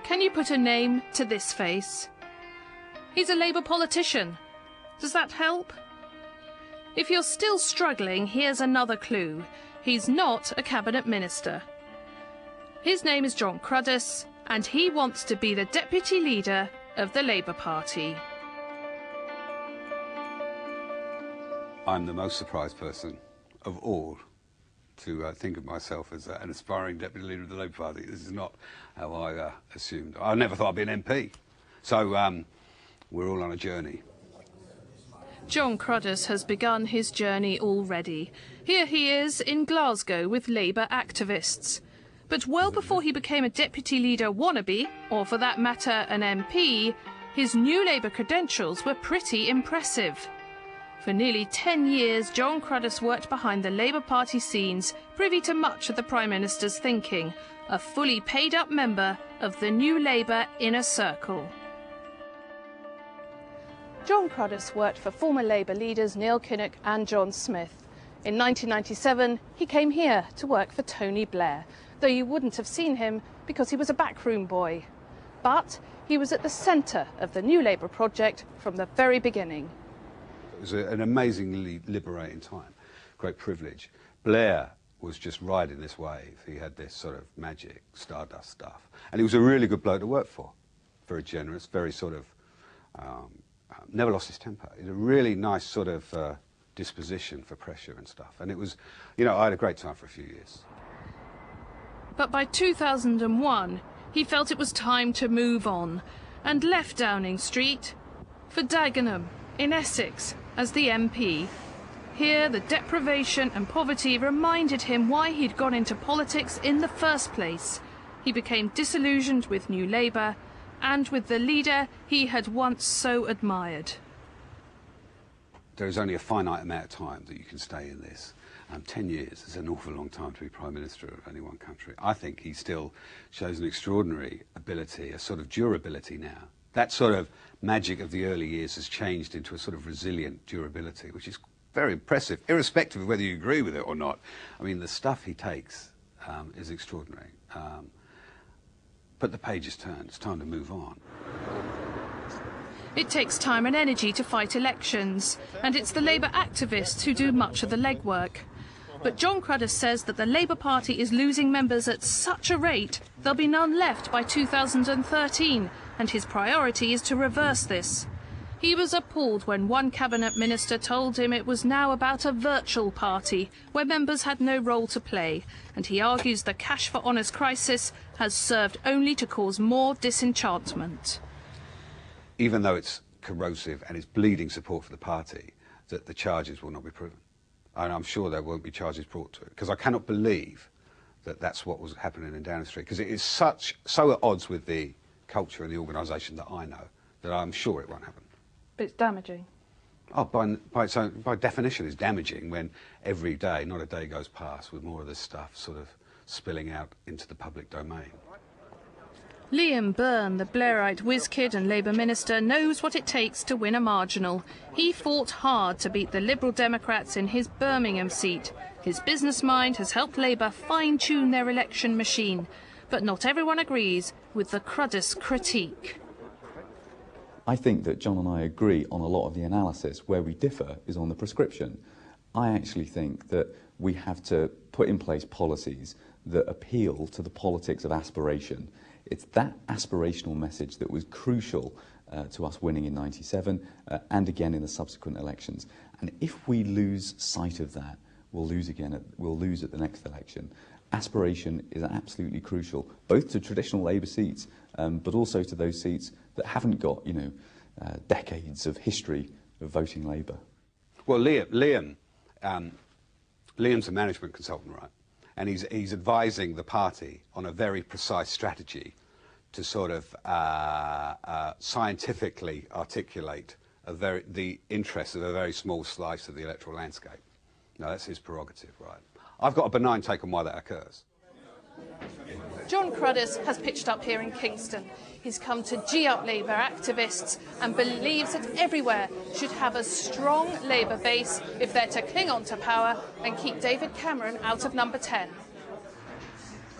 Can you put a name to this face? He's a Labour politician. Does that help? If you're still struggling, here's another clue. He's not a cabinet minister. His name is Jon Cruddas, and he wants to be the deputy leader of the Labour Party. I'm the most surprised person of all to think of myself as an aspiring deputy leader of the Labour Party. This is not how I assumed. I never thought I'd be an MP. So we're all on a journey. Jon Cruddas has begun his journey already. Here he is in Glasgow with Labour activists. But well before he became a deputy leader wannabe, or for that matter an MP, his new Labour credentials were pretty impressive. For nearly 10 years, Jon Cruddas worked behind the Labour Party scenes, privy to much of the Prime Minister's thinking, a fully paid-up member of the new Labour inner circle. Jon Cruddas worked for former Labour leaders Neil Kinnock and John Smith. In 1997, he came here to work for Tony Blair, though you wouldn't have seen him because he was a backroom boy. But he was at the centre of the new Labour project from the very beginning. It was an amazingly liberating time, great privilege. Blair was just riding this wave. He had this sort of magic, stardust stuff. And he was a really good bloke to work for. Very generous, very sort of, never lost his temper. He had a really nice sort of disposition for pressure and stuff. And it was, you know, I had a great time for a few years. But by 2001, he felt it was time to move on and left Downing Street for Dagenham in Essex as the MP. Here, the deprivation and poverty reminded him why he'd gone into politics in the first place. He became disillusioned with New Labour and with the leader he had once so admired. There is only a finite amount of time that you can stay in this. 10 years is an awful long time to be Prime Minister of any one country. I think he still shows an extraordinary ability, a sort of durability now. That sort of magic of the early years has changed into a sort of resilient durability, which is very impressive, irrespective of whether you agree with it or not. I mean, the stuff he takes is extraordinary. But the page is turned. It's time to move on. It takes time and energy to fight elections, and it's the Labour activists who do much of the legwork. But Jon Cruddas says that the Labour Party is losing members at such a rate there'll be none left by 2013, and his priority is to reverse this. He was appalled when one cabinet minister told him it was now about a virtual party where members had no role to play, and he argues the cash for honours crisis has served only to cause more disenchantment. Even though it's corrosive and it's bleeding support for the party, that the charges will not be proven. And I'm sure there won't be charges brought to it, because I cannot believe that that's what was happening in Downing Street, because it is so at odds with the culture and the organisation that I know, that I'm sure it won't happen. But it's damaging. Oh, by definition it's damaging when every day, not a day goes past with more of this stuff sort of spilling out into the public domain. Liam Byrne, the Blairite whiz-kid and Labour minister, knows what it takes to win a marginal. He fought hard to beat the Liberal Democrats in his Birmingham seat. His business mind has helped Labour fine-tune their election machine. But not everyone agrees with the Cruddas critique. I think that Jon and I agree on a lot of the analysis. Where we differ is on the prescription. I actually think that we have to put in place policies that appeal to the politics of aspiration. It's that aspirational message that was crucial to us winning in '97 and again in the subsequent elections. And if we lose sight of that, we'll lose again. We'll lose at the next election. Aspiration is absolutely crucial, both to traditional Labour seats, but also to those seats that haven't got, decades of history of voting Labour. Well, Liam's a management consultant, right? And he's advising the party on a very precise strategy to sort of scientifically articulate the interests of a very small slice of the electoral landscape. Now, that's his prerogative, right? I've got a benign take on why that occurs. Jon Cruddas has pitched up here in Kingston. He's come to gee up Labour activists and believes that everywhere should have a strong Labour base if they're to cling on to power and keep David Cameron out of number 10.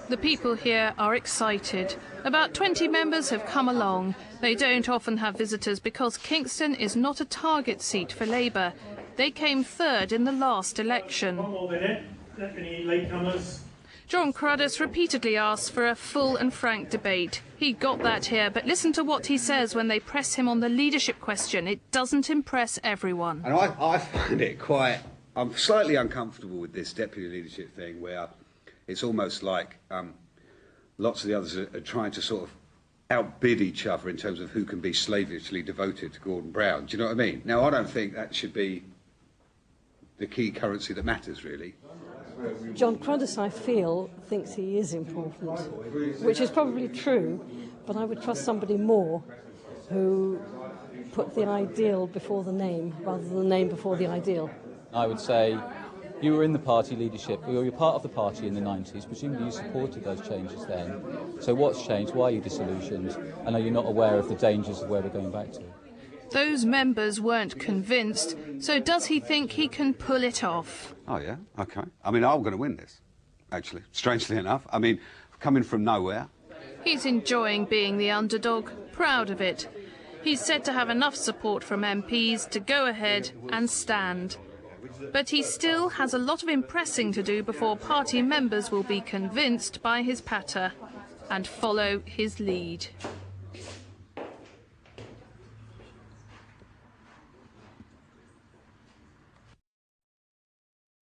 The people here are excited. About 20 members have come along. They don't often have visitors because Kingston is not a target seat for Labour. They came third in the last election. One more minute. Any latecomers? Jon Cruddas repeatedly asks for a full and frank debate. He got that here, but listen to what he says when they press him on the leadership question. It doesn't impress everyone. And I find it quite... I'm slightly uncomfortable with this deputy leadership thing where it's almost like lots of the others are trying to sort of outbid each other in terms of who can be slavishly devoted to Gordon Brown. Do you know what I mean? Now, I don't think that should be the key currency that matters, really. Jon Cruddas, I feel, thinks he is important, which is probably true, but I would trust somebody more who put the ideal before the name, rather than the name before the ideal. I would say you were in the party leadership, you were part of the party in the 90s, presumably you supported those changes then. So what's changed? Why are you disillusioned? And are you not aware of the dangers of where we're going back to? Those members weren't convinced, so does he think he can pull it off? Oh, yeah? OK. I mean, I'm going to win this, actually, strangely enough. I mean, coming from nowhere. He's enjoying being the underdog, proud of it. He's said to have enough support from MPs to go ahead and stand. But he still has a lot of impressing to do before party members will be convinced by his patter and follow his lead.